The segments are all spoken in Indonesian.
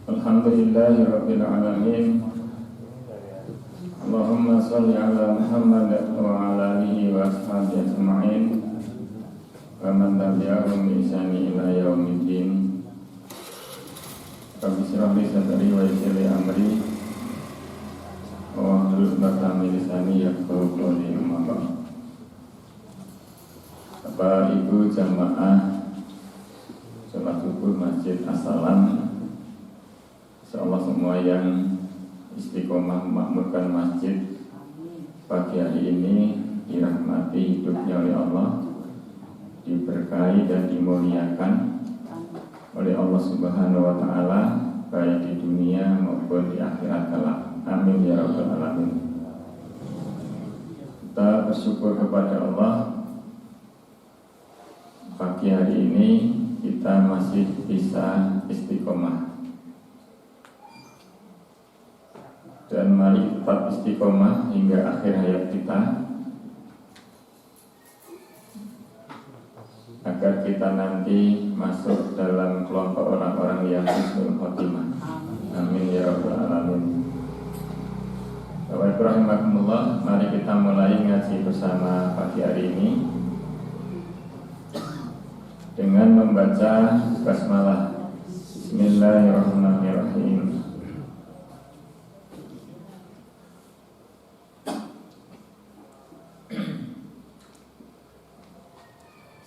Alhamdulillahirabbil alamin. Allahumma shalli ala Muhammad wa ala alihi wa ashabihi ajma'in wa man tabi'ahum bi ihsani ila yaumiddin. Rabbi shrah li sadri wa yassir li amri wa hlul 'uqdatam min lisani yafqahu qawli. Bapak Ibu jamaah sholat subuh Masjid As-Salam, insyaallah semua yang istiqomah memakmurkan masjid pagi hari ini dirahmati hidupnya oleh Allah, diberkahi dan dimuliakan oleh Allah Subhanahu wa taala baik di dunia maupun di akhirat kelak. Amin ya rabbal alamin. Kita bersyukur kepada Allah, pagi hari ini kita masih bisa istiqomah. Dan mari tetap istiqomah hingga akhir hayat kita, agar kita nanti masuk dalam kelompok orang-orang yang husnul khotimah. Amin ya rabbal alamin. Bapak Ibu rahimakumullah, mari kita mulai ngaji bersama pagi hari ini dengan membaca basmalah. Bismillahirrahmanirrahim.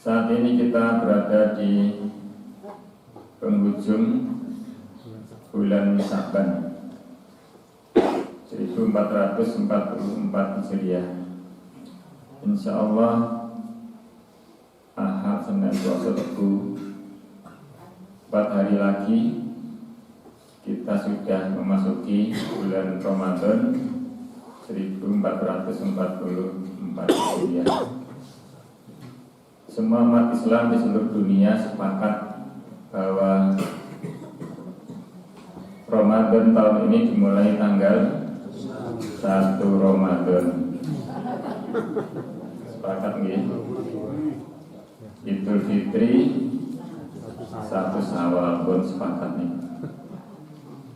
Saat ini kita berada di penghujung bulan Sya'ban 1444 Hijriah. Insyaallah Ahad, Senin, Selasa, Rabu 4 hari lagi kita sudah memasuki bulan Ramadan 1444 Hijriah. Semua umat Islam di seluruh dunia sepakat bahwa Ramadan tahun ini dimulai tanggal 1 Ramadan. Sepakat nggih? Idul Fitri 1 Syawal pun sepakat nih.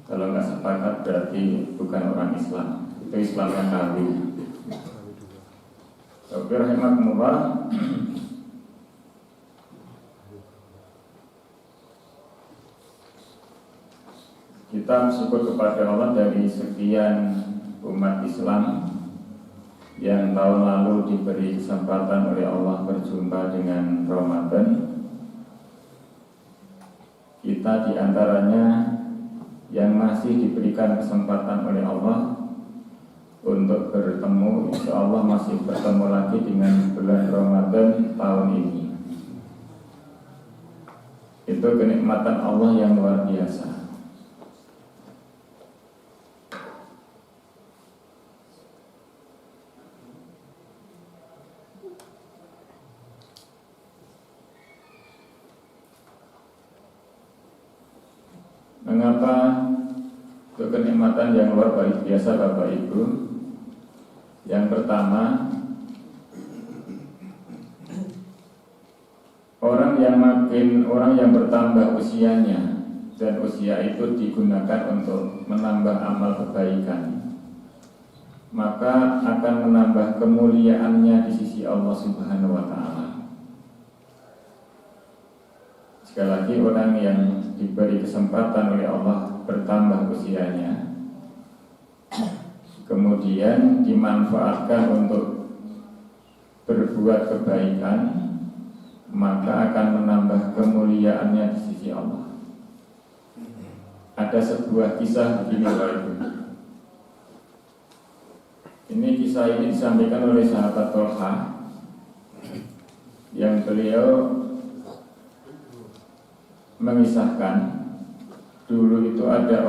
Kalau nggak sepakat berarti bukan orang Islam. Itu Islamnya kawin. Rabbi rahimakumullah. Kita bersyukur kepada Allah dari sekian umat Islam yang tahun lalu diberi kesempatan oleh Allah berjumpa dengan Ramadan. Kita diantaranya yang masih diberikan kesempatan oleh Allah untuk bertemu, insya Allah masih bertemu lagi dengan bulan Ramadan tahun ini. Itu kenikmatan Allah yang luar biasa. Mengapa itu kenikmatan yang luar biasa Bapak Ibu? Yang pertama, orang yang bertambah usianya dan usia itu digunakan untuk menambah amal kebaikan, maka akan menambah kemuliaannya di sisi Allah Subhanahu wa taala. Sekali lagi, orang yang diberi kesempatan oleh Allah bertambah usianya, kemudian dimanfaatkan untuk berbuat kebaikan, maka akan menambah kemuliaannya di sisi Allah. Ada sebuah kisah begini Bapak Ibu. Kisah ini disampaikan oleh sahabat Tolha, yang beliau mengisahkan dulu itu ada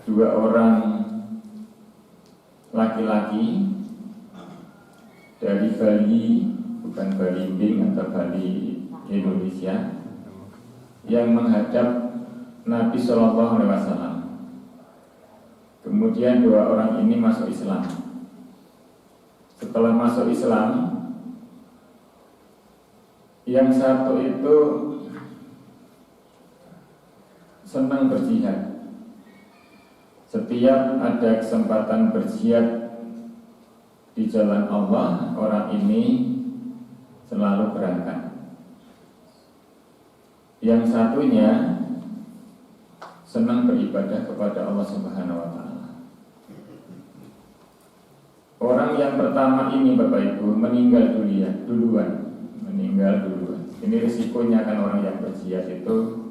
dua orang laki-laki dari Bali, bukan Bali Bing atau Bali Indonesia, yang menghadap Nabi Shallallahu Alaihi Wasallam. Kemudian dua orang ini masuk Islam. Setelah masuk Islam, yang satu itu senang berjihad. Setiap ada kesempatan berjihad di jalan Allah, orang ini selalu berangkat. Yang satunya senang beribadah kepada Allah Subhanahu wa Ta'ala. Orang yang pertama ini Bapak Ibu meninggal duluan. Ini risikonya kan orang yang berjihad itu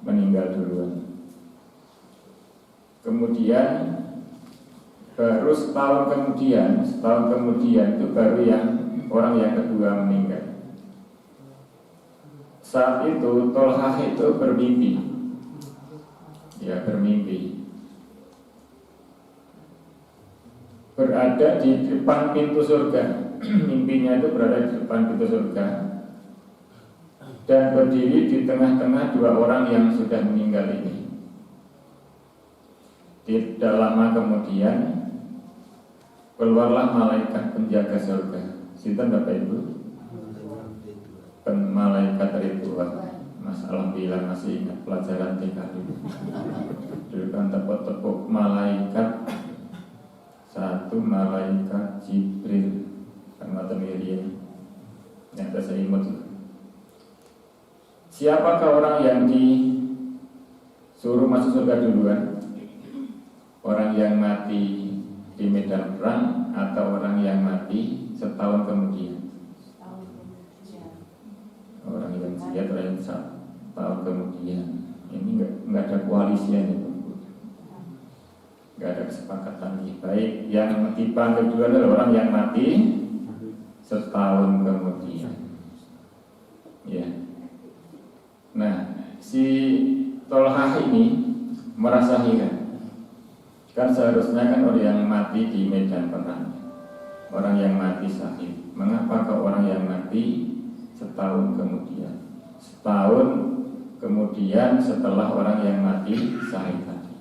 meninggal duluan. Kemudian baru setahun kemudian itu baru orang yang kedua meninggal. Saat itu Tolhah itu bermimpi. Berada di depan pintu surga. Mimpinya itu berada di depan pintu surga dan berdiri di tengah-tengah dua orang yang sudah meninggal ini. Tidak lama kemudian keluarlah malaikat penjaga surga. Sinten Bapak Ibu? Malaikat Ridwan. Mas alhamdulillah masih ingat pelajaran TK dulu. Dulu kan tepuk-tepuk malaikat. Satu malaikat Jibril. Kan mata Miriam. Yang saya imut. Siapakah orang yang disuruh masuk surga duluan? Orang yang mati di medan perang atau orang yang mati setahun kemudian? Orang yang jihad, orang yang setahun kemudian. Ini enggak ada koalisinya, enggak ada kesepakatan. Baik, yang dipanggil duluan adalah orang yang mati setahun kemudian. Ya. Nah, si Tolhah ini merasa heran. Kan seharusnya kan orang yang mati di medan perang, orang yang mati syahid. Mengapa orang yang mati setahun kemudian setelah orang yang mati syahid tadi?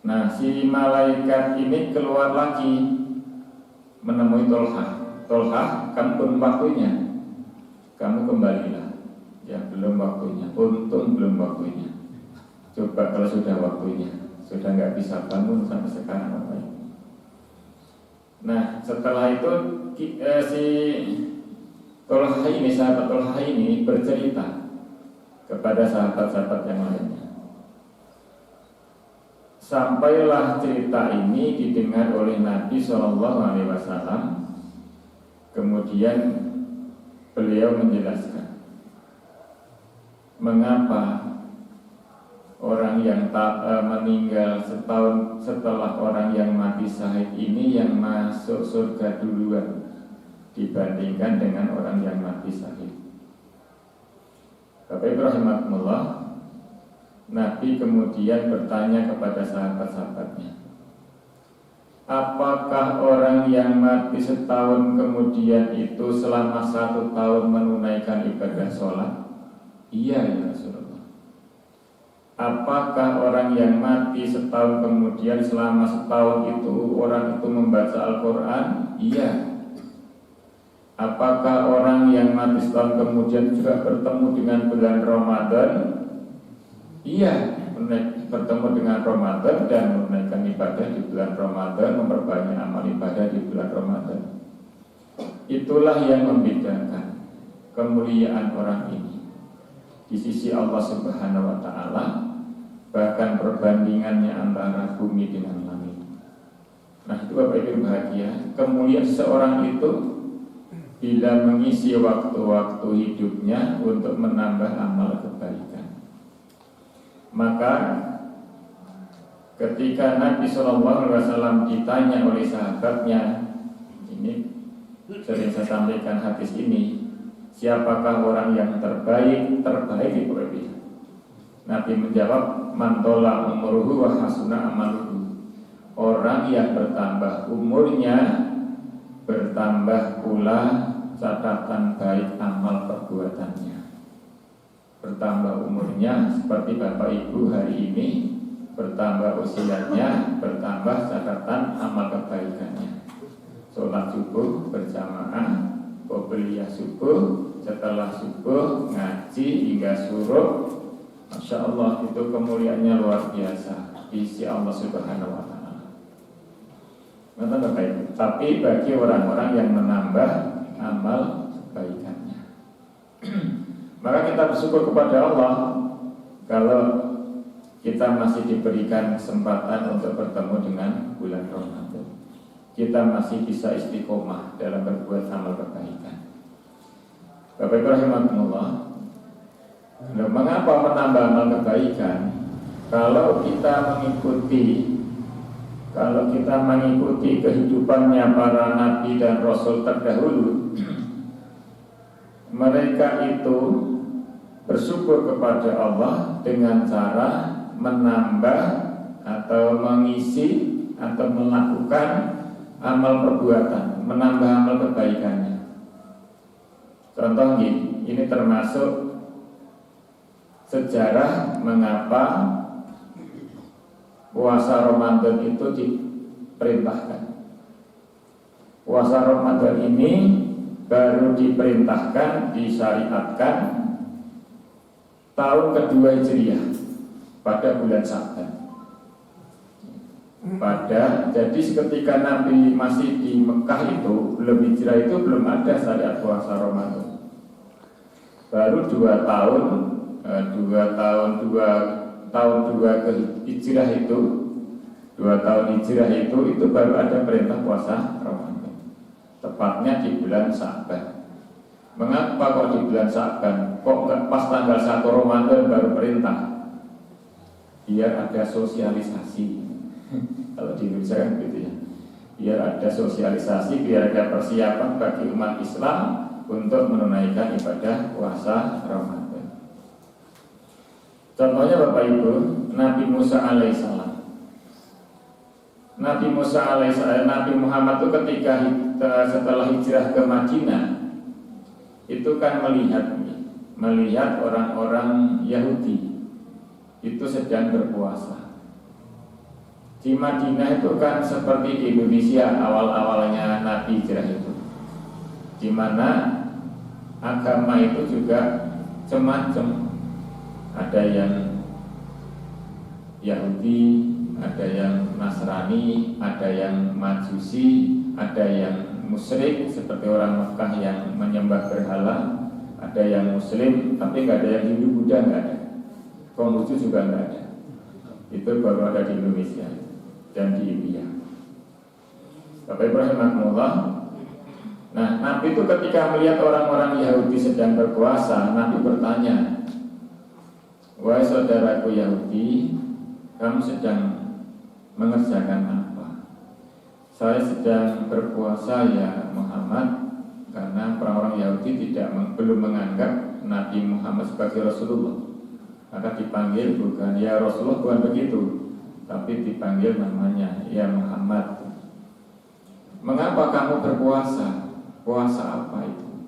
Nah, si malaikat ini keluar lagi menemui Tolhah. Tolhah, kamu belum waktunya, kamu kembalilah. Ya, belum waktunya. Untung belum waktunya. Coba kalau sudah waktunya, sudah nggak bisa bangun sampai sekarang apa ini. Nah, setelah itu si Tolhah ini, sahabat Tolhah ini bercerita kepada sahabat-sahabat yang lainnya. Sampailah cerita ini didengar oleh Nabi SAW. Kemudian beliau menjelaskan mengapa orang yang meninggal setahun setelah orang yang mati syahid ini yang masuk surga duluan dibandingkan dengan orang yang mati syahid. Bapak Ibu rahimakumullah, Nabi kemudian bertanya kepada sahabat-sahabatnya, apakah orang yang mati setahun kemudian itu selama 1 tahun menunaikan ibadah sholat? Iya ya Rasulullah. Apakah orang yang mati setahun kemudian selama setahun itu orang itu membaca Al-Quran? Iya. Apakah orang yang mati setahun kemudian juga bertemu dengan bulan Ramadan? Iya, bertemu dengan Ramadan dan menunaikan ibadah di bulan Ramadan, memperbanyak amal ibadah di bulan Ramadan. Itulah yang membedakan kemuliaan orang ini di sisi Allah Subhanahu wa Ta'ala, bahkan perbandingannya antara bumi dengan langit. Nah, itu Bapak Ibu bahagia. Kemuliaan seorang itu bila mengisi waktu-waktu hidupnya untuk menambah amal kebaikan. Maka ketika Nabi SAW ditanya oleh sahabatnya, ini sering saya sampaikan hadis ini, siapakah orang yang terbaik itu Nabi? Nabi menjawab, man tola umuruhu wa hasuna amaluhu. Orang yang bertambah umurnya, bertambah pula catatan baik amal perbuatannya. Bertambah umurnya seperti Bapak Ibu hari ini, bertambah usianya, bertambah catatan amal kebaikannya. Sholat subuh berjamaah, qobliyah subuh, setelah subuh ngaji hingga suruh, Masya Allah itu kemuliaannya luar biasa di sisi Allah Subhanahu wa Ta'ala. Tapi bagi orang-orang yang menambah amal kebaikannya, maka kita bersyukur kepada Allah kalau kita masih diberikan kesempatan untuk bertemu dengan bulan Ramadan. Kita masih bisa istiqomah dalam berbuat amal kebaikan. Bapak Ibu rahimakumullah, mengapa menambah amal kebaikan? Kalau kita mengikuti kehidupannya para nabi dan rasul terdahulu, mereka itu bersyukur kepada Allah dengan cara menambah atau mengisi atau melakukan amal perbuatan, menambah amal kebaikannya. Contoh ini termasuk sejarah mengapa puasa Ramadan itu diperintahkan. Puasa Ramadan ini baru diperintahkan, disyariatkan tahun kedua Hijriah pada bulan Sya'ban. Jadi ketika Nabi masih di Mekah itu, belum hijrah itu belum ada syariat puasa Ramadan. Baru 2 tahun ke hijrah itu, 2 tahun hijrah itu baru ada perintah puasa Ramadan. Tepatnya di bulan Sya'ban. Mengapa kok di bulan Sya'ban? Kok nggak pas tanggal 1 Ramadan baru perintah? Biar ada sosialisasi. Kalau di Indonesia kan gitu ya. Biar ada sosialisasi, biar ada persiapan bagi umat Islam untuk menunaikan ibadah puasa Ramadan. Contohnya Bapak Ibu, Nabi Musa alaihissalam. Nabi Muhammad itu ketika setelah hijrah ke Madinah, itu kan melihat orang-orang Yahudi itu sedang berpuasa. Di Madinah itu kan seperti di Indonesia awal-awalnya Nabi hijrah itu, di mana agama itu juga macam-macam. Ada yang Yahudi, ada yang Nasrani, ada yang Majusi, ada yang musyrik seperti orang Mekah yang menyembah berhala, ada yang Muslim tapi nggak ada yang Hindu Buddha, nggak ada. Konghucu juga nggak ada. Itu baru ada di Indonesia dan di India. Bapak Ibrahim rahimahullah. Nah, Nabi itu ketika melihat orang-orang Yahudi sedang berpuasa, Nabi bertanya, "Wahai saudaraku Yahudi, kamu sedang mengerjakan apa?" "Saya sedang berpuasa ya Muhammad," karena orang-orang Yahudi belum menganggap Nabi Muhammad sebagai Rasulullah. Maka dipanggil bukan ya Rasulullah, bukan begitu, tapi dipanggil namanya ya Muhammad. "Mengapa kamu berpuasa? Puasa apa itu?"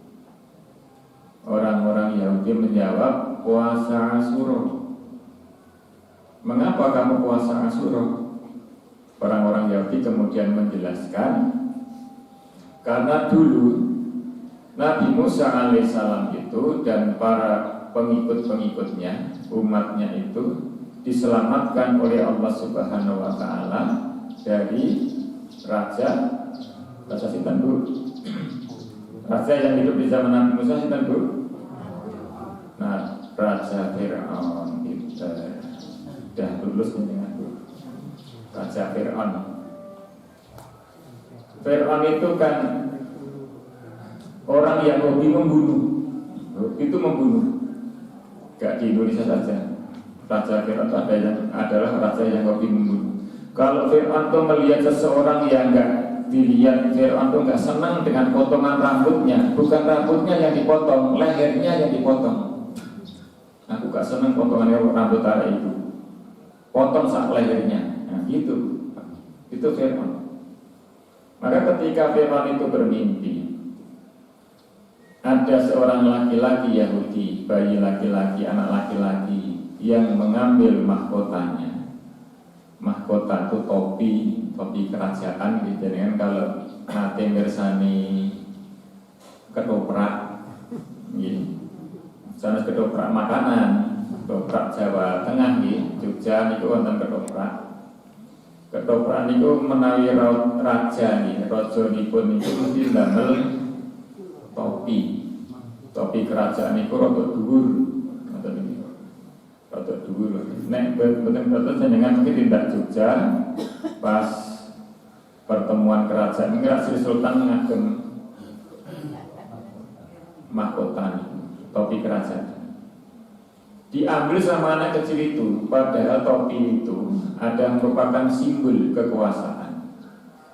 Orang-orang Yahudi menjawab, "Puasa Asyura." "Mengapa kamu puasa Asyura?" Orang-orang Yahudi kemudian menjelaskan, karena dulu Nabi Musa alaihissalam itu dan para pengikut-pengikutnya, umatnya itu diselamatkan oleh Allah Subhanahu wa Ta'ala dari raja Sinten Bu? Raja yang hidup di zaman Nabi Musa Sinten Bu? Nah, Raja Fir'aun itu sudah lulus dengan Bu. Raja Fir'aun. Fir'aun itu kan orang yang hobi membunuh. Itu membunuh. Gak di Indonesia saja. Raja Fir'aun adalah raja yang hobi membunuh. Kalau Fir'aun itu melihat seseorang yang gak dilihat, Fir'aun itu gak senang dengan potongan rambutnya. Bukan rambutnya yang dipotong, lehernya yang dipotong. Aku gak senang potongan rambut arah itu, potong sak lehernya. Nah gitu. Itu Fir'aun. Maka ketika Fir'aun itu bermimpi, ada seorang laki-laki Yahudi, bayi laki-laki, anak laki-laki yang mengambil mahkotanya. Mahkota itu topi kerajaan gitu. Jadi kan kalau nanti mirsani ketoprak Sanes ketoprak makanan, ketoprak Jawa Tengah nggih, Jogja niku wonten ketoprak. Ketoprak niku menawi raja nggih, rajanipun niku mesti ndamel topi. Topi kerajaan niku rada dhuwur. Ngoten niku. Rada dhuwur. Nek boten jenengan mungkin tindak Jogja pas pertemuan kerajaan ini Sri Sultan ngagem mahkota niku. Topi kerajaan diambil sama anak kecil itu, padahal topi itu ada merupakan simbol kekuasaan,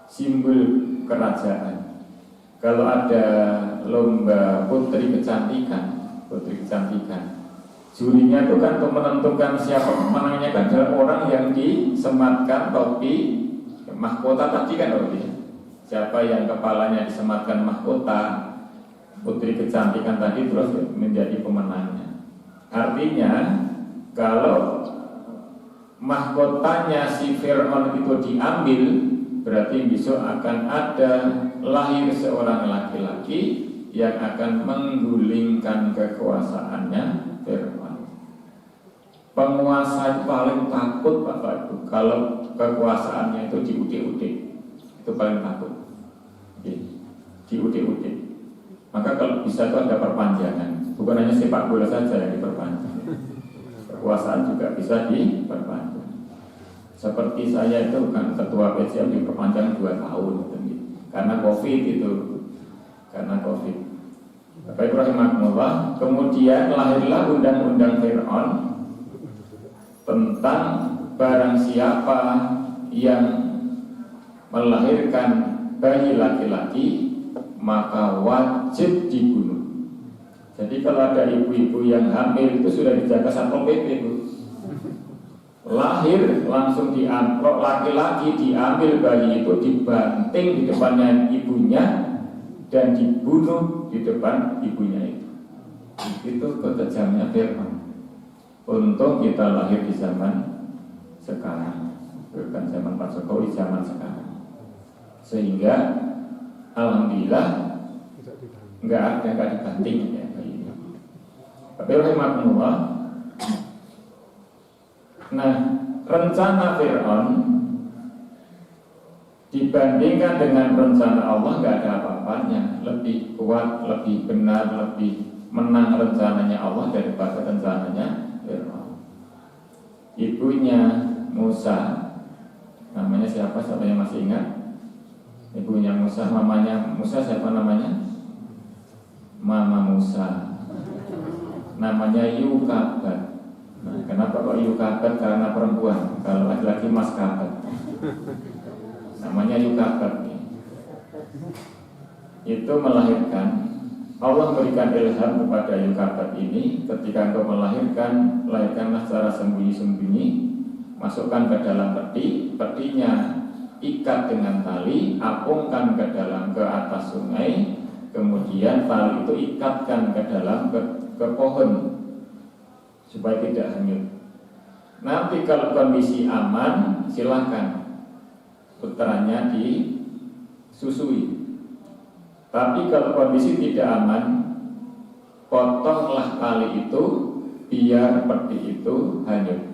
simbol kerajaan. Kalau ada lomba putri kecantikan, jurinya itu kan untuk menentukan siapa pemenangnya kan adalah orang yang disematkan topi mahkota tadi kan, siapa yang kepalanya disematkan mahkota putri kecantikan tadi terus menjadi pemenangnya. Artinya kalau mahkotanya si Fir'aun itu diambil, berarti besok akan ada lahir seorang laki-laki yang akan menggulingkan kekuasaannya Fir'aun. Penguasa paling takut Bapak Ibu kalau kekuasaannya itu diudik-udik, itu paling takut. Diudik-udik. Maka kalau bisa itu ada perpanjangan, bukan hanya sepak bola saja yang diperpanjang, kekuasaan juga bisa diperpanjang. Seperti saya itu kan ketua PCM diperpanjang 2 tahun karena COVID itu, karena COVID. Bapak Ibu rahimakumullah, kemudian lahirlah undang-undang Fir'aun tentang barang siapa yang melahirkan bayi laki-laki maka wajib dibunuh. Jadi kalau ada ibu-ibu yang hamil itu sudah dijaga Satpol PP itu. Lahir langsung diamplok, laki-laki diambil bayi itu dibanting di depannya ibunya dan dibunuh di depan ibunya itu. Itu kekejamnya Fir'aun. Untung kita lahir di zaman sekarang, bukan zaman Pak Jokowi, zaman sekarang. Sehingga alhamdulillah nggak dibanting ya bayi. Tapi rahimahullah. Nah, rencana Fir'aun dibandingkan dengan rencana Allah nggak ada apa-apanya, lebih kuat, lebih benar, lebih menang rencananya Allah daripada rencananya Fir'aun. Ibunya Musa, namanya siapa? Siapa yang masih ingat? Ibunya Musa, mamanya Musa siapa namanya? Mama Musa. Namanya Yukabat. Nah, kenapa kok Yukabat? Karena perempuan. Kalau laki-laki Mas Kabat. Namanya Yukabat. Itu melahirkan. Allah berikan ilham kepada Yukabat ini, ketika engkau melahirkan, lahirkanlah secara sembunyi-sembunyi, masukkan ke dalam peti, petinya ikat dengan tali, apungkan ke atas sungai, kemudian tali itu ikatkan ke dalam ke pohon supaya tidak hanyut. Nanti kalau kondisi aman, silakan putranya disusui. Tapi kalau kondisi tidak aman, potonglah tali itu biar peti itu hanyut.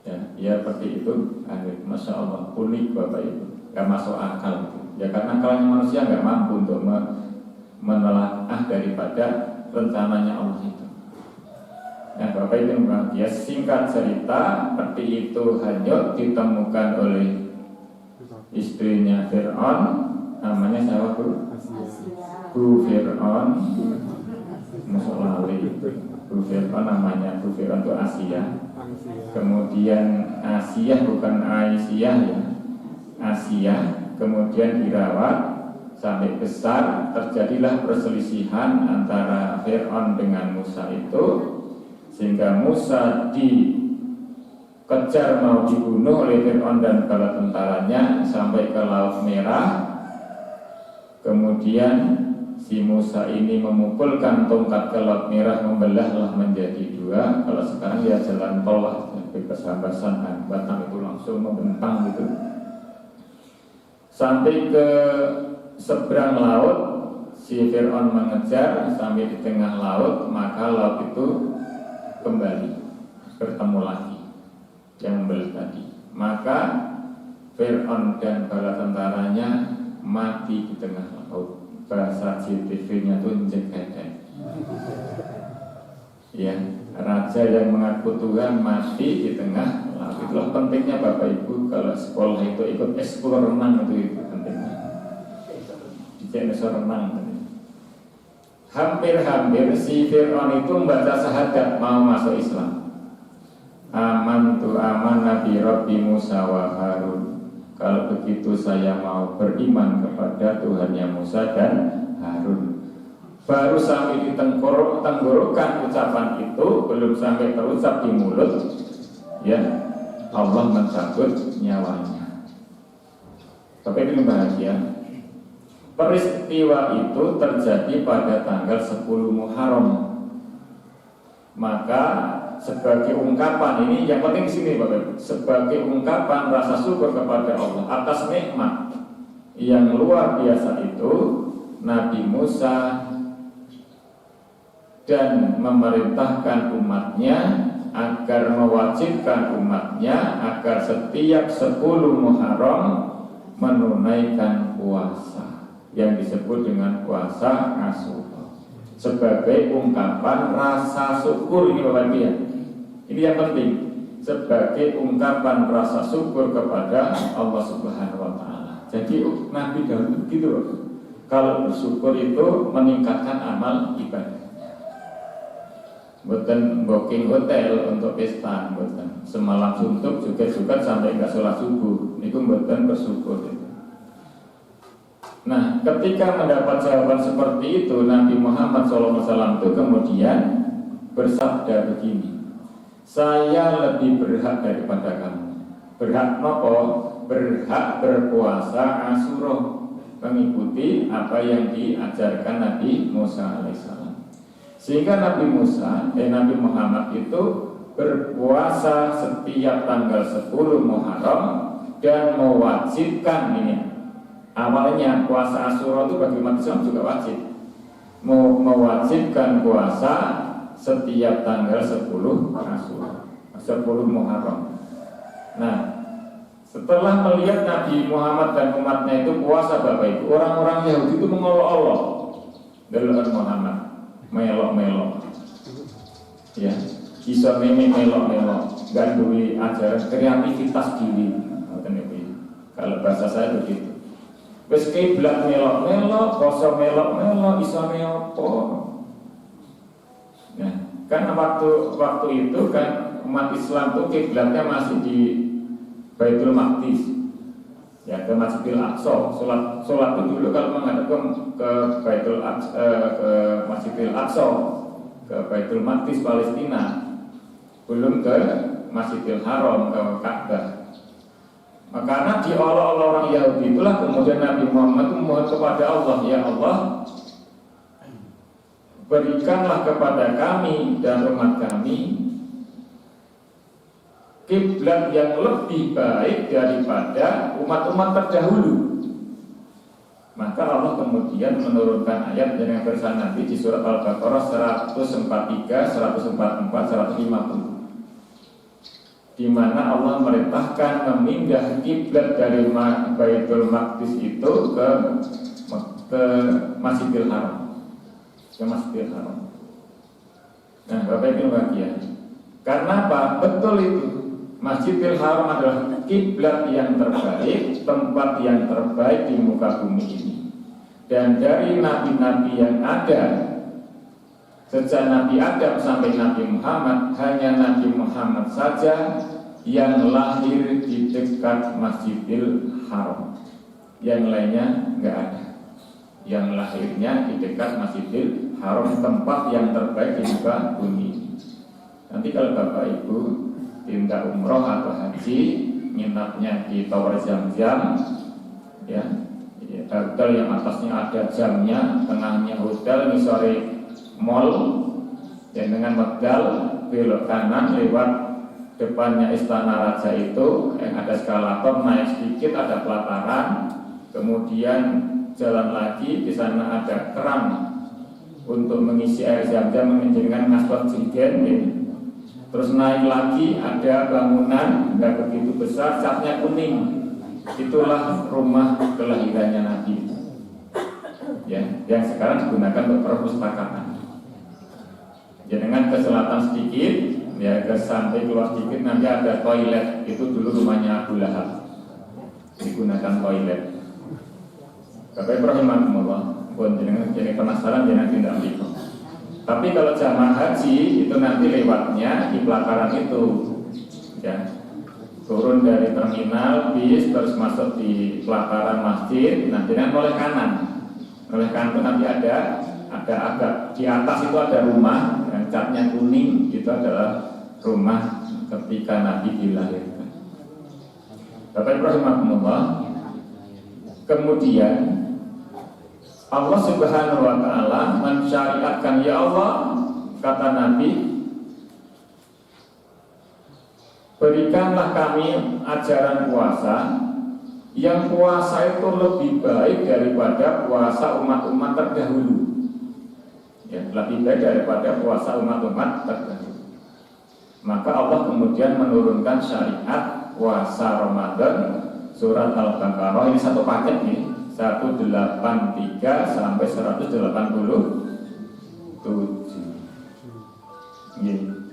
Ya, biar seperti itu, Masya Allah, unik Bapak Ibu, gak masuk akal. Ya karena akalnya manusia gak mampu untuk menelaah daripada rencananya Allah itu. Nah Bapak Ibu, ya singkat cerita, peti itu hanyut ditemukan oleh istrinya Fir'aun, namanya siapa Bu? Bu Fir'aun. Musolali. Bu Fir'aun namanya Bu Fir'aun itu Asia. Kemudian Asia bukan Aisyah ya, Asia. Kemudian dirawat sampai besar, terjadilah perselisihan antara Fir'aun dengan Musa itu, sehingga Musa dikejar mau dibunuh oleh Fir'aun dan bala tentaranya sampai ke Laut Merah. Kemudian si Musa ini memukulkan tongkat ke Laut Merah, membelahlah menjadi 2. Kalau sekarang ya jalan tol lah, bebas hambasan, hambatan itu langsung membentang gitu, sampai ke seberang laut si Fir'aun mengejar sampai di tengah laut, maka laut itu kembali bertemu lagi yang membelah tadi. Maka Fir'aun dan bala tentaranya mati di tengah laut. Bahasa CTV-nya itu jegedek. Ya, raja yang mengaku Tuhan mati di tengah laut. Itulah pentingnya Bapak Ibu kalau sekolah itu ikut ekskul renang, itu pentingnya. Di renang. Hampir-hampir si Fir'aun itu membaca syahadat mau masuk Islam. Aman Nabi Rabbi Musa wa Harun. Kalau begitu saya mau beriman kepada Tuhannya Musa dan Harun. Baru sampai di tenggorokan ucapan itu, belum sampai terucap di mulut, ya Allah mencabut nyawanya. Tapi ini bahagia. Peristiwa itu terjadi pada tanggal 10 Muharram. Maka sebagai ungkapan ini yang penting di sini Bapak Ibu, sebagai ungkapan rasa syukur kepada Allah atas nikmat yang luar biasa itu, Nabi Musa dan memerintahkan umatnya agar mewajibkan umatnya agar setiap 10 Muharram menunaikan puasa yang disebut dengan puasa Asyura sebagai ungkapan rasa syukur. Ini Bapak Ibu ya, ini yang penting, sebagai ungkapan rasa syukur kepada Allah Subhanahu wa Ta'ala. Jadi Nabi dahulu begitu, kalau bersyukur itu meningkatkan amal ibadah. Bukan booking hotel untuk pesta, bukan semalam suntuk juga sampai nggak sholat subuh, itu bukan bersyukur. Nah, ketika mendapat jawaban seperti itu, Nabi Muhammad SAW itu kemudian bersabda begini, saya lebih berhak daripada kamu. Berhak nopo? Berhak berpuasa Asyura, mengikuti apa yang diajarkan Nabi Musa alaihissalam. Sehingga Nabi Muhammad itu berpuasa setiap tanggal 10 Muharram dan mewajibkan ini. Awalnya puasa Asyura itu bagi umat Islam juga wajib, mewajibkan puasa setiap tanggal 10 Asyura, 10 Muharram. Nah, setelah melihat Nabi Muhammad dan umatnya itu puasa Bapak Ibu, orang-orang Yahudi itu mengolok-olok dari Muhammad, melok-melok, ya, bisa melok-melok, gak duwe ajaran kreativitas diri. Kalau bahasa saya begitu. Wes kiblat melok-melok, poso melok-melok, iso opo. Nah, kan waktu itu kan umat Islam tuh kiblatnya masih di Baitul Maqdis, ya, ke Masjidil Aqsa. Sholat itu dulu kalau menghadap ke Baitul ke Masjidil Aqsa, ke Baitul Maqdis Palestina, belum ke Masjidil Haram, ke Ka'bah. Karena diolok-olok orang Yahudi itulah kemudian Nabi Muhammad memohon kepada Allah, ya Allah, berikanlah kepada kami dan umat kami kiblat yang lebih baik daripada umat-umat terdahulu. Maka Allah kemudian menurunkan ayat yang bersama Nabi di surat Al-Baqarah 143, 144, 150. Di mana Allah merintahkan memindah kiblat dari Baitul Maqdis itu ke Masjidil Haram, ke Masjidil Haram. Nah, Bapak Ibu bahagia. Karena apa? Betul itu. Masjidil Haram adalah kiblat yang terbaik, tempat yang terbaik di muka bumi ini. Dan dari nabi-nabi yang ada, sejak Nabi Adam sampai Nabi Muhammad, hanya Nabi Muhammad saja yang lahir di dekat Masjidil Haram. Yang lainnya enggak ada. Yang lahirnya di dekat Masjidil Haram, tempat yang terbaik di muka bumi. Nanti kalau Bapak Ibu tindak umroh atau haji, nginapnya di Tower Zam-Zam, ya, hotel yang atasnya ada jamnya, tengahnya hotel, ini sore mall, dan dengan medal belok kanan lewat depannya Istana Raja itu yang ada eskalator, naik sedikit ada pelataran, kemudian jalan lagi, di sana ada keran untuk mengisi air Zam-Zam dengan ngaswat jigen ya. Terus naik lagi ada bangunan nggak begitu besar, catnya kuning. Itulah rumah kelahirannya Nabi ya, yang sekarang digunakan untuk perpustakaan. Ya, dengan ke selatan sedikit ya, ke samping keluar sedikit nanti ada toilet. Itu dulu rumahnya Abu Lahab, digunakan toilet. Bapak Ibu rahimahumullah, pun jadi penasaran jangan tidak begitu. Tapi kalau jamaah haji itu nanti lewatnya di pelataran itu ya, turun dari terminal bis terus masuk di pelataran masjid. Nanti oleh kanan itu nanti ada agak di atas itu ada rumah yang catnya kuning. Itu adalah rumah ketika Nabi dilahirkan. Bapak Ibu rahimahumullah, kemudian Allah Subhanahu wa taala mensyariatkan, ya Allah, kata Nabi, berikanlah kami ajaran puasa yang puasa itu lebih baik daripada puasa umat-umat terdahulu. Ya, lebih baik daripada puasa umat-umat terdahulu. Maka Allah kemudian menurunkan syariat puasa Ramadan surat Al-Baqarah, ini satu paket nih, 183 sampai 187.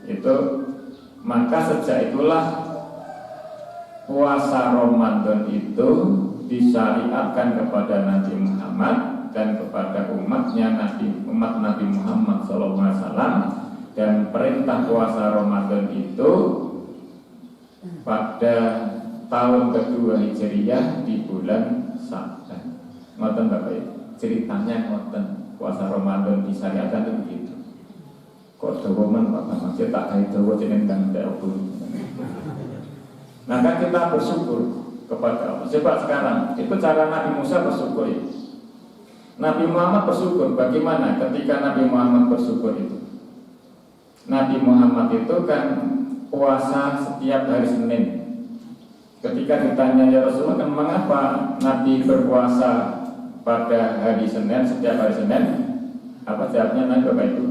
Itu maka sejak itulah puasa Ramadan itu disyariatkan kepada Nabi Muhammad dan kepada umat Nabi Muhammad SAW. Dan perintah puasa Ramadan itu pada tahun kedua Hijriyah di bulan Sa'ban. Ngoten Bapak Ibu, ceritanya ngoten, puasa Ramadan disyariatkan itu begitu. Kok dawaman Pak Masjid tak kait dawa jeneng kang dawa. Maka kita bersyukur kepada Allah. Coba sekarang, itu cara Nabi Musa bersyukur ya. Nabi Muhammad bersyukur bagaimana ketika Nabi Muhammad bersyukur itu? Nabi Muhammad itu kan puasa setiap hari Senin. Ketika ditanya, ya Rasulullah, kan mengapa Nabi berpuasa pada hari Senin, setiap hari Senin? Apa jawabnya Nabi Bapak Ibu?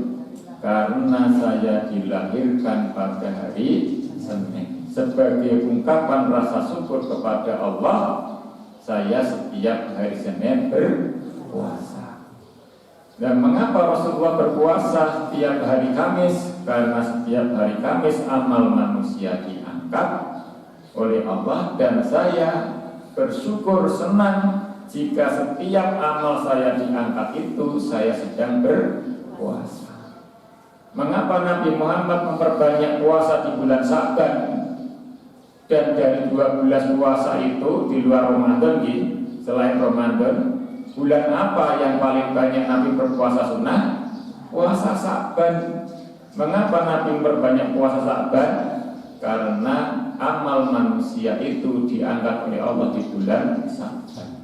Karena saya dilahirkan pada hari Senin. Sebagai ungkapan rasa syukur kepada Allah, saya setiap hari Senin berpuasa. Dan mengapa Rasulullah berpuasa setiap hari Kamis? Karena setiap hari Kamis amal manusia diangkat oleh Allah, dan saya bersyukur senang jika setiap amal saya diangkat itu saya sedang berpuasa. Mengapa Nabi Muhammad memperbanyak puasa di bulan Sa'ban? Dan dari 12 puasa itu di luar Ramadan, selain Ramadan, bulan apa yang paling banyak Nabi berpuasa sunnah? Puasa Sa'ban. Mengapa Nabi memperbanyak puasa Sa'ban? Karena amal manusia itu diangkat oleh Allah di bulan Sa'ban.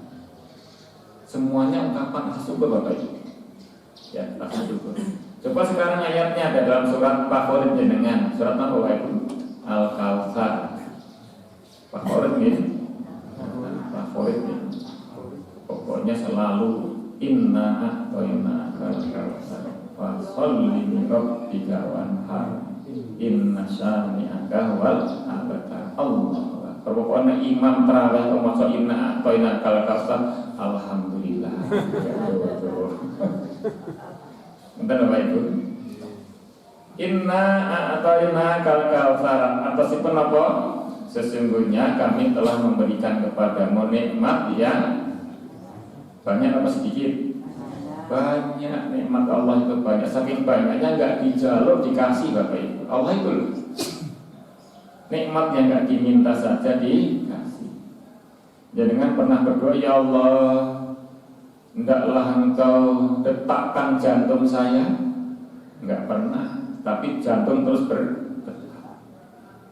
Semuanya ungkapan rasa syukur Bapak Ibu. Ya, rasa syukur. Coba sekarang ayatnya ada dalam surat favorit jenengan. Surat apa Bapak Ibu? Al-Kautsar. Favorit ini. Favorit ini. Pokoknya selalu inna a'toina al-kautsar fasholli li rabbika wanhar inna syani'aka wal abtar. Allah. Pokoknya imam tarawih maca inna a'toina al-kautsar, alhamdulillah. Bentar Bapak Ibu. Inna a'toina al-kautsar, atasipun apa? Sesungguhnya kami telah memberikan kepadamu nikmat yang banyak apa sedikit? Banyak. Nikmat Allah itu banyak. Saking banyaknya nggak dijalur dikasih Bapak Ibu. Allah itu nikmat yang nggak diminta saja dikasih. Jangan pernah berdoa, ya Allah, hendaklah Engkau detakkan jantung saya. Enggak pernah. Tapi jantung terus berdetak.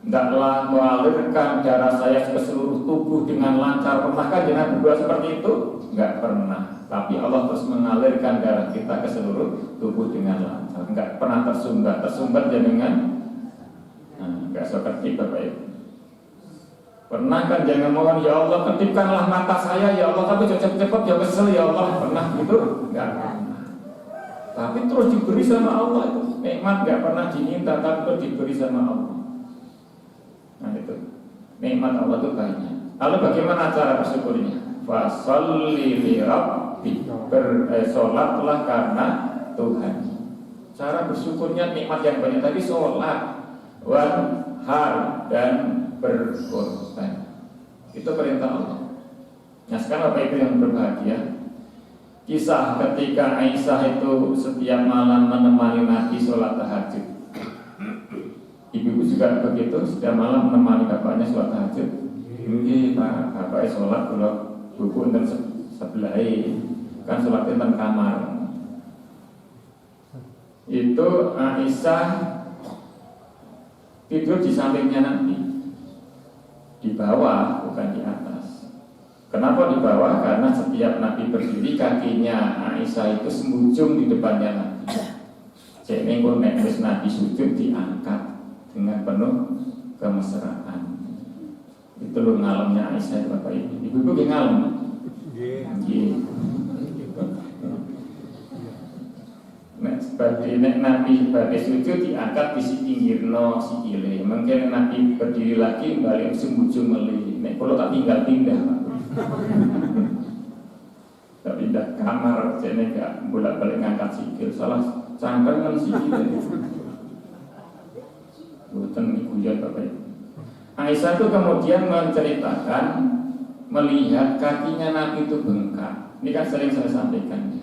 Hendaklah mengalirkan darah saya ke seluruh tubuh dengan lancar. Pernahkah jangan berdoa seperti itu? Enggak pernah. Tapi Allah terus mengalirkan darah kita ke seluruh tubuh dengan lancar. Enggak pernah tersumbat. Tersumbat dengan enggak seperti Bapak Ibu. Pernah kan jangan mohon, ya Allah kedipkanlah mata saya ya Allah, tapi cepat-cepat ya kesel ya Allah. Pernah gitu? Enggak pernah. Tapi terus diberi sama Allah itu. Nikmat enggak pernah diminta, tapi terus diberi sama Allah. Nah itu nikmat Allah itu banyak. Lalu bagaimana cara bersyukurnya? Fasholli li rabbik, bersolatlah karena Tuhan. Cara bersyukurnya nikmat yang banyak tadi, sholat, wanhar, dan berkorban. Itu perintah Allah. Nah sekarang Bapak Ibu yang berbahagia, kisah ketika Aisyah itu setiap malam menemani Nabi sholat tahajud. Ibu juga begitu, setiap malam menemani bapaknya sholat tahajud. Ini Pak, bapaknya sholat kalau buku dan sebelah kan sholatnya di kamar. Itu Aisyah tidur di sampingnya Nabi, di bawah bukan di atas. Kenapa di bawah? Karena setiap Nabi berdiri kakinya Aisyah itu semujung di depannya Nabi. Jadi kalau Nabi sujud diangkat dengan penuh kemesraan. Itu loh ngalemnya Aisyah Bapak Ibu. Ibu yang ngalem. Nek Nabi badhe sujud diangkat di pinggirno sikile. Mungkin Nabi berdiri lagi balik semujung melih. Nek kalau tak tinggal pindah. Tak pindah kamar, jadi enggak bolak-balik ngangkat sikil. Salah cangkel kan sikile. Bukan guyon Bapak Ibu. Aisyah itu kemudian menceritakan melihat kakinya Nabi itu bengkak. Ini kan sering saya sampaikan.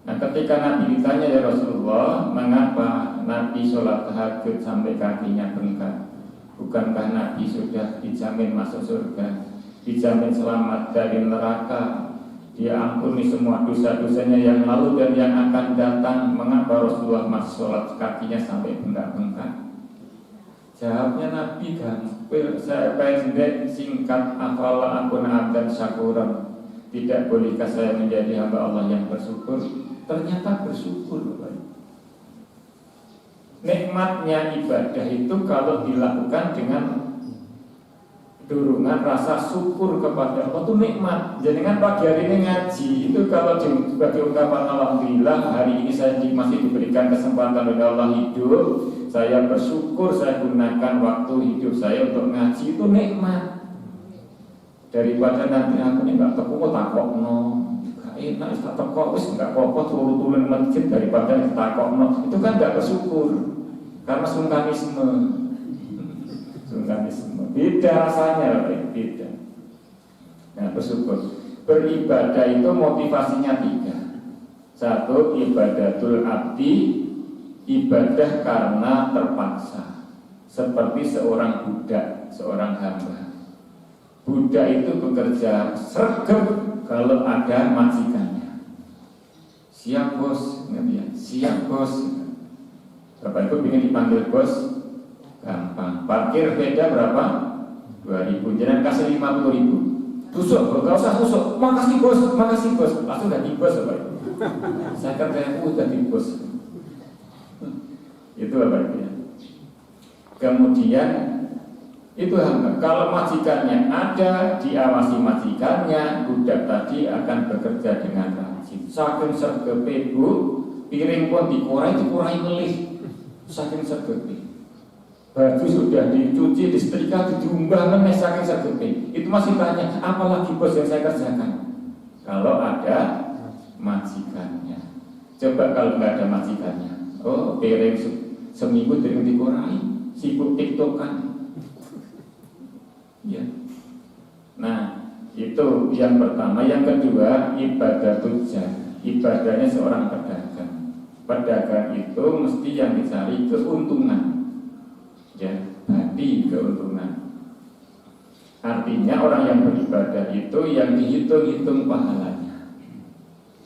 Nah ketika Nabi ditanya, ya Rasulullah, mengapa Nabi sholat tahajud sampai kakinya bengkak? Bukankah Nabi sudah dijamin masuk surga, dijamin selamat dari neraka, dia ampuni semua dosa-dosanya yang lalu dan yang akan datang? Mengapa Rasulullah masuk sholat kakinya sampai bengkak-bengkak? Jawabnya Nabi kan, saya pendek singkat, afala akuna abdan syakuran. Tidak bolehkah saya menjadi hamba Allah yang bersyukur? Ternyata bersyukur Bapak. Nikmatnya ibadah itu kalau dilakukan dengan dorongan rasa syukur kepada Allah itu nikmat. Jadi kan pagi hari ini ngaji itu kalau sebagai ungkapan alhamdulillah hari ini saya masih diberikan kesempatan oleh Allah hidup, saya bersyukur saya gunakan waktu hidup saya untuk ngaji, itu nikmat. Daripada nanti aku nih nggak teko takokno, gak enak tak teko wis nggak apa-apa turun masjid daripada ditakokno, itu kan nggak bersyukur karena sungkanisme. Beda rasanya, beda. Nah bersyukur, beribadah itu motivasinya 3. 1, ibadatul abdi, ibadah karena terpaksa, seperti seorang budak, seorang hamba. Budak itu bekerja sregep kalau ada majikannya. Siap bos, ya? Siap bos. Bapak Ibu ingin dipanggil bos, gampang. Parkir beda berapa? 2.000. Jangan kasih 50.000. Tusuk, gak usah tusuk. Makasih bos, makasih bos. Langsung ganti bos, Bapak Ibu. Saya kerja ganti bos. Itu Bapak Ibu ya. Kemudian itu hamba. Kalau majikannya ada, diawasi majikannya, budak tadi akan bekerja dengan rajin. Saking sergepe Bu, piring pun dikurai melih. Saking sergepe. Baju sudah dicuci, disetrika, dijumbah meneh saking sergepe. Itu masih tanya, apalagi bos yang saya kerjakan? Kalau ada majikannya. Coba kalau nggak ada majikannya, oh piring seminggu dikurai, sibuk tiktokan. Ya. Nah, itu yang pertama. Yang kedua, ibadah tujuan. Ibadahnya seorang pedagang. Pedagang itu mesti yang dicari keuntungan. Ya, tadi keuntungan. Artinya orang yang beribadah itu yang dihitung-hitung pahalanya.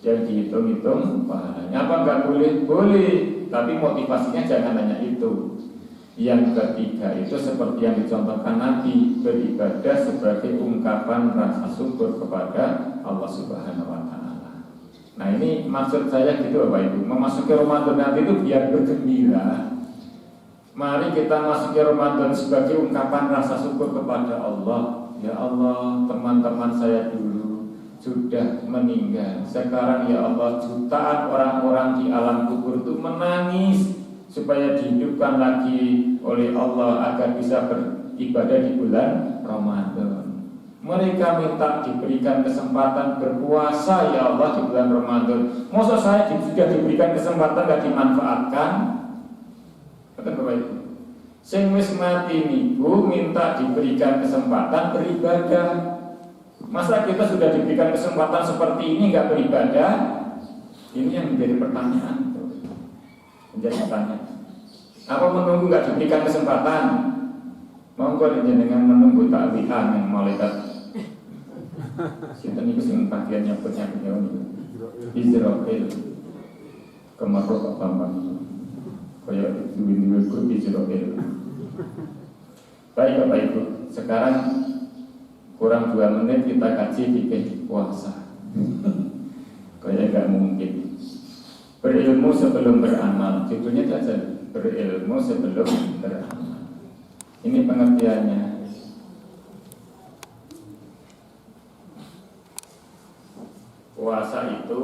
Yang dihitung-hitung pahalanya. Apa enggak boleh? Boleh, tapi motivasinya jangan hanya itu. Yang ketiga itu seperti yang dicontohkan Nabi, beribadah sebagai ungkapan rasa syukur kepada Allah Subhanahu wa Ta'ala. Nah ini maksud saya gitu Bapak Ibu, memasuki Ramadan nanti itu biar bergembira. Mari kita masuki Ramadan sebagai ungkapan rasa syukur kepada Allah. Ya Allah, teman-teman saya dulu sudah meninggal. Sekarang ya Allah, jutaan orang-orang di alam kubur itu menangis supaya dihidupkan lagi oleh Allah agar bisa beribadah di bulan Ramadan. Mereka minta diberikan kesempatan berpuasa ya Allah di bulan Ramadan. Masa saya sudah diberikan kesempatan gak dimanfaatkan? Kata Bapak Ibu, sing wis mati niku minta diberikan kesempatan beribadah. Masa kita sudah diberikan kesempatan seperti ini gak beribadah? Ini yang menjadi pertanyaan. Menjadi pertanyaan. Apa menunggu gak diberikan kesempatan? Monggo dengan menunggu takwian yang malaikat sinten niku sing bagian nyebutnya beliau niku Israel kemaruk Pak Bambang kaya duwe-duwe grup Israel. Baik Bapak Ibu, sekarang kurang 2 menit kita kaji fikih puasa. Kaya gak mungkin. Berilmu sebelum beramal, judulnya saja berilmu sebelum beramal. Ini pengertiannya. Puasa itu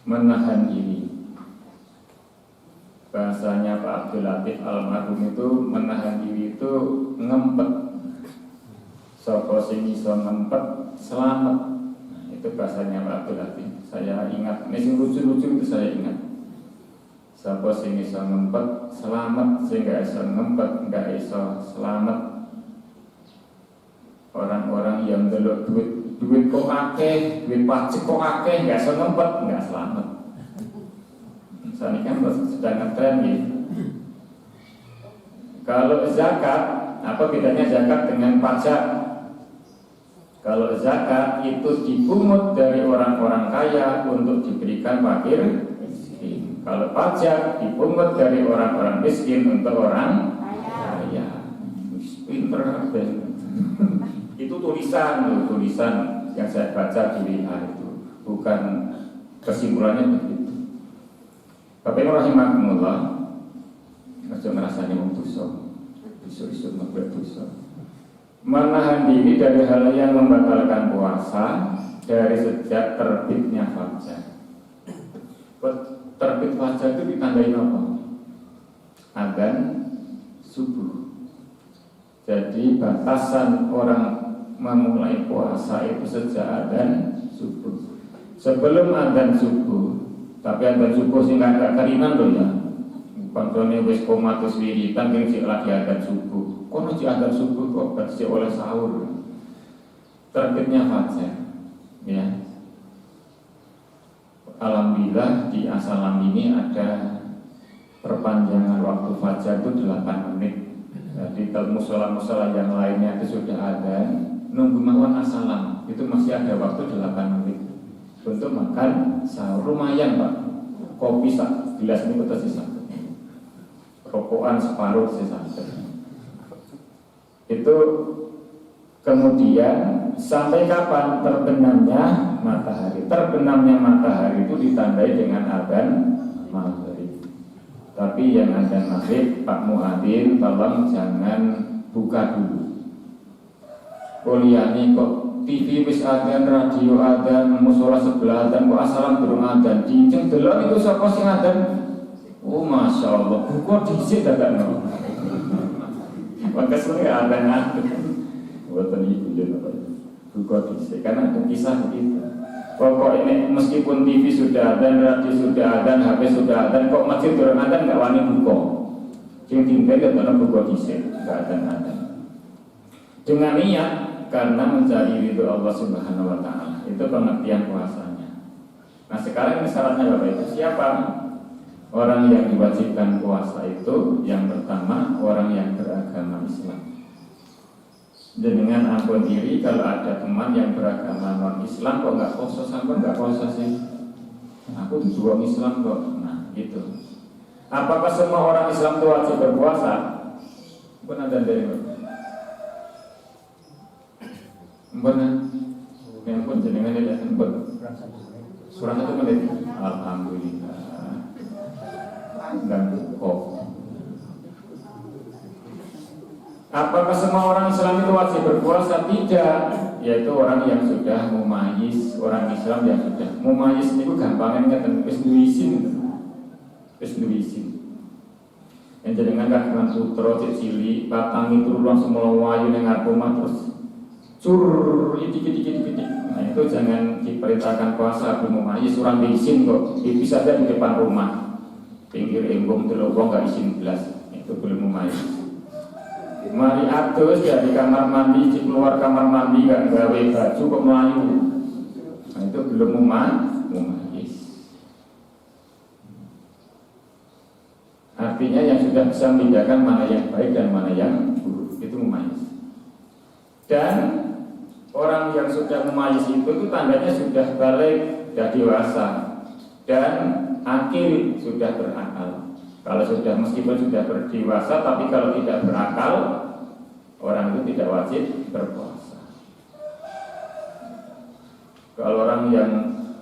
menahan diri. Bahasanya Pak Abdul Latif almarhum itu menahan diri itu ngempet. Sapa sing iso ngempet selamat. Nah, itu bahasanya Pak Abdul Latif. Saya ingat, ini lucu-lucu itu saya ingat. Sapa sing iso ngempet selamat, sing gak iso ngempet gak iso selamat. Orang-orang yang delok duit kok akeh, duit pajak kok akeh, gak iso ngempet gak selamat. Saat ini kan sedang ngetren gitu. Kalau zakat, apa bedanya zakat dengan pajak? Kalau zakat itu dipungut dari orang-orang kaya untuk diberikan fakir. Kalau pajak dipungut dari orang-orang miskin untuk orang kaya. Pinter. Itu tulisan yang saya baca di WA itu, bukan kesimpulannya begitu. Bapak Ibu rahimakumullah, aja ngrasani wong dosa. Isu-isu mabuk dosa. Menahan diri dari hal yang membatalkan puasa dari sejak terbitnya fajar. Terbit fajar itu ditandai apa? Adzan subuh. Jadi batasan orang memulai puasa itu sejak adzan subuh. Sebelum adzan subuh, tapi adzan subuh sing gak kerinan loh ya. Koncone wis komatus wiritan kan sik lagi adzan subuh. Kono sik adzan subuh kok bersih oleh sahur. Terbitnya fajar. Ya. Alhamdulillah di Asalam ini ada perpanjangan waktu fajar itu 8 menit. Jadi kalau musola-musola yang lainnya itu sudah ada, nunggu mawon Asalam itu masih ada waktu 8 menit untuk makan sahur. Lumayan Pak, kopi sak gelas ini kita sisa, rokokan separuh sisa. Itu kemudian sampai kapan terbenamnya matahari? Terbenamnya matahari itu ditandai dengan adzan maghrib. Tapi yang adzan maghrib, Pak Muadzin tolong jangan buka dulu. Kuliahnya kok TV wis adzan, radio adzan, musola sebelah adzan, kok asalan durung adzan. Dijeng delok niku sapa sing adzan? Oh Masya Allah, buka dhisik dadakno. Maka sore adzan. Buatan ibu dan bapak buka dhisik karena ada kisah begitu. Pokok ini meskipun TV sudah ada, radio sudah ada, HP sudah ada, kok masjid durung ada nggak wani buka. Sing tinggal karena buka dhisik, nggak ada. Dengan niat karena mencari ridho Allah Subhanahu Wa Taala, itu pengertian puasanya. Nah sekarang ini syaratnya Bapak Ibu, siapa orang yang diwajibkan puasa itu? Yang pertama orang yang beragama Islam. Dengan ampun diri kalau ada teman yang beragama non Islam kok nggak puasa, sampai nggak puasa sih. Aku juga Islam kok. Nah gitu. Apakah semua orang Islam itu wajib berpuasa? Benar dan dari benar. Yang pun jenengan tidak sempat. Kurang 1 menit. Alhamdulillah. dan cukup. Apakah semua orang Islam itu wajib berpuasa? Tidak, yaitu orang yang sudah mumayyiz. Orang Islam yang sudah mumayyiz itu gampangnya ngeten wis duwe izin. Wis duwe izin. Ente dengan kagungan putra cilik patangi turu langsung melayu ning ngarep omah terus cur itik. Nah itu jangan diperintahkan puasa belum mumayyiz, orang izin kok. Bisa saja di depan rumah. Pinggir embung delok wong gak izin belas. Itu belum mumayyiz. Mari atus dari kamar mandi, di keluar kamar mandi gak gawe baju kok melayu. Nah itu belum mumayyiz. Artinya yang sudah bisa membedakan mana yang baik dan mana yang buruk itu mumayyiz. Dan orang yang sudah mumayyiz itu tandanya sudah balik, sudah dewasa dan akil, sudah berakal. Kalau sudah meskipun sudah berdewasa, tapi kalau tidak berakal, orang itu tidak wajib berpuasa. Kalau orang yang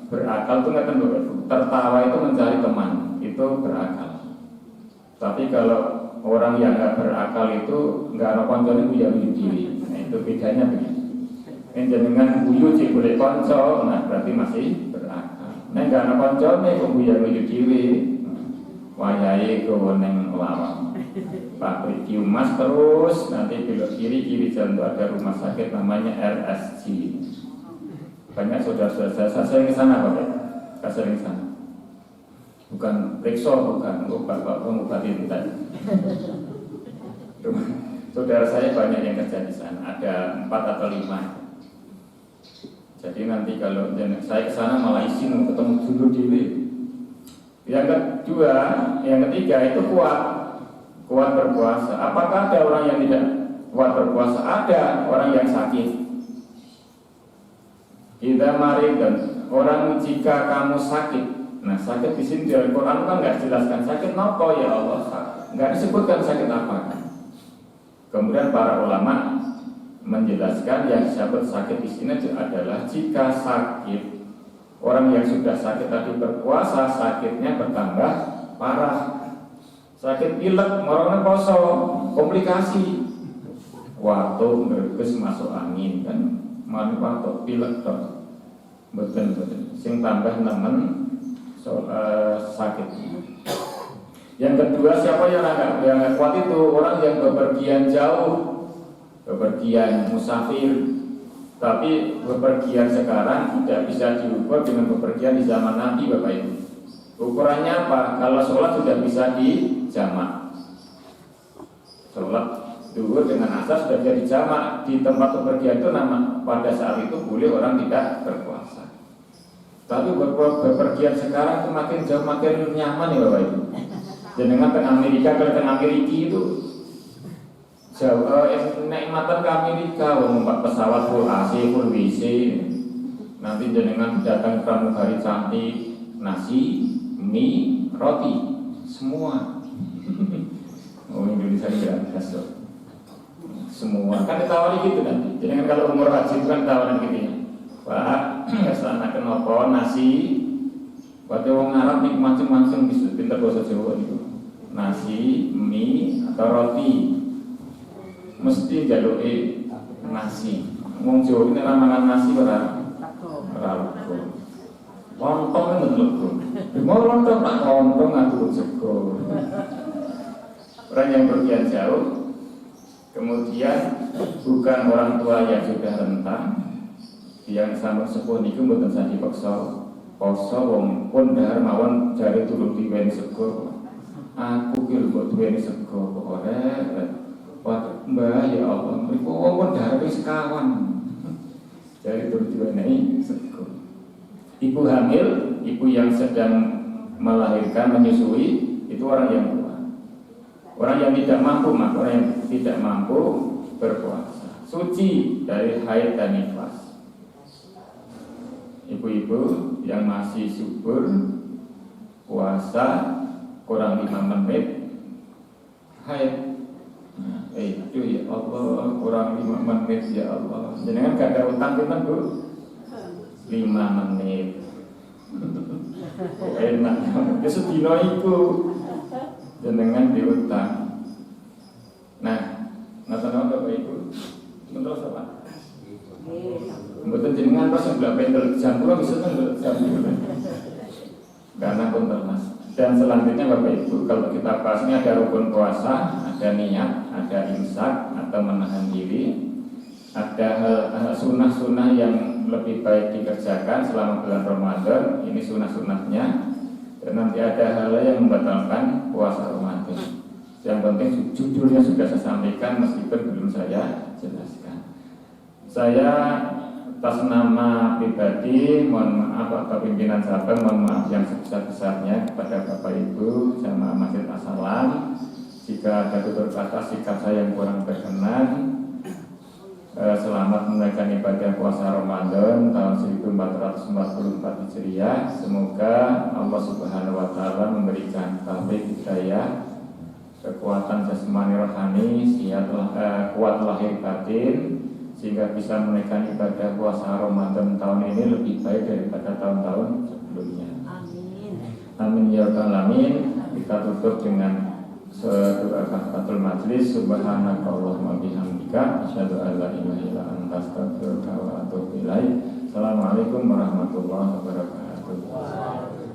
berakal itu nggak tentu tertawa itu mencari teman, itu berakal. Tapi kalau orang yang nggak berakal itu nggak ada konconya punya diri. Nah itu bedanya begitu. Dengan buyu cik boleh konco, nah berarti masih berakal. Nah nggak ada konconya kok punya diri. Wayai keweneng lawang Pak Kiumas terus nanti belok kiri jalan itu ada rumah sakit namanya RSC. Banyak saudara-saudara saya sering ke sana Pak. Saya sering sana. Bukan periksa, bukan Bapak pengobati tadi. Saudara saya banyak yang kerja di sana. Ada 4 atau 5. Jadi nanti kalau saya ke sana malah izin ketemu dulu diri. Yang ketiga itu kuat berpuasa. Apakah ada orang yang tidak kuat berpuasa? Ada orang yang sakit. Kita mari dan orang jika kamu sakit. Nah sakit di sini di Al-Quran kan nggak jelaskan sakit apa ya Allah, nggak disebutkan sakit apa. Kemudian para ulama menjelaskan yang disebut sakit di sini adalah jika sakit. Orang yang sudah sakit tadi berpuasa, sakitnya bertambah parah. Sakit pilek, morone poso, komplikasi. Waktu ngerges masuk angin kan, mari waktu pilek toh. Betul. Sing tambah nemen sakit. Yang kedua siapa yang agak kuat itu orang yang bepergian jauh, bepergian musafir. Tapi bepergian sekarang tidak bisa diukur dengan bepergian di zaman Nabi Bapak Ibu. Ukurannya apa? Kalau sholat sudah bisa dijamak. Sholat zuhur dengan asar sudah bisa dijamak. Di tempat bepergian itu pada saat itu boleh orang tidak berpuasa. Tapi bepergian sekarang itu makin jauh makin nyaman ya Bapak Ibu. Jenengan tengah Amerika, kalau tengah Amerika itu jauh, nikmatan ke Amerika, numpak pesawat full AC, full WC. Nanti jenengan datang pramugari cantik, nasi, mie, roti, semua. Oh Indonesia gratis loh. Semua kan ditawari gitu nanti. Jenengan kalau umur haji itu kan tawaran gitu ya. Pak, kesana kenapa nasi? Waktu orang Arab nih macam-macam bisa pintar bahasa Jawa itu. Nasi, mie, atau roti. Mesti jaluke nasi. Wong Jawa ini mangan nasi ora lego. Lontong kan lego. Mau lontong tak lontong ngatur sego. Orang yang pergian jauh, kemudian bukan orang tua yang sudah rentang, yang sama sepuh niku mboten sadi paksa poso wong pun dahar mawon jare turun diweni sego. Aku ki lho mbok duweni sego kok ora. Mbak ya Allah, mriku wong darah sekawan. Jadi turut diwenehi sego. Ibu hamil, ibu yang sedang melahirkan, menyusui, itu orang yang tua. Orang yang tidak mampu, maka orang yang tidak mampu berpuasa. Suci dari haid dan nifas. Ibu-ibu yang masih subur, puasa kurang 5 menit, haid. Itu ya Allah, kurang 5 menit ya Allah. Jangan gak ada utang pinten Bu? 5 menit. Enak, kesedino iku jenengan diutang. Nah, nonton Bapak Ibu, terus apa? Betul jenengan pas sebelah pendel jam pulau bisa kan jam karena kontermas. Dan selanjutnya Bapak Ibu, kalau kita bahas ini ada rukun puasa, ada niat, ada imsak atau menahan diri, ada hal sunnah-sunnah yang lebih baik dikerjakan selama bulan Ramadan. Ini sunnah-sunnahnya. Dan nanti ada hal yang membatalkan puasa Ramadan. Yang penting judulnya sudah saya sampaikan meskipun belum saya jelaskan. Saya atas nama pribadi mohon maaf Bapak pimpinan cabang, mohon maaf yang sebesar-besarnya kepada Bapak Ibu jamaah Masjid As-Salam jika ada tutur kata sikap saya yang kurang berkenan. Selamat menunaikan ibadah puasa Ramadan tahun 1444 Hijriah. Semoga Allah Subhanahu wa taala memberikan taufik hidayah, kekuatan jasmani rohani, kuat lahir batin sehingga bisa menunaikan ibadah puasa Ramadan tahun ini lebih baik daripada tahun-tahun sebelumnya. Amin. Amin ya rabbal alamin. Kita tutup dengan doa kafaratul majlis. Subhanakallahumma bihamdika asyhadu an la ilaha illa anta astaghfiruka wa atubu ilaik. Assalamualaikum warahmatullahi wabarakatuh.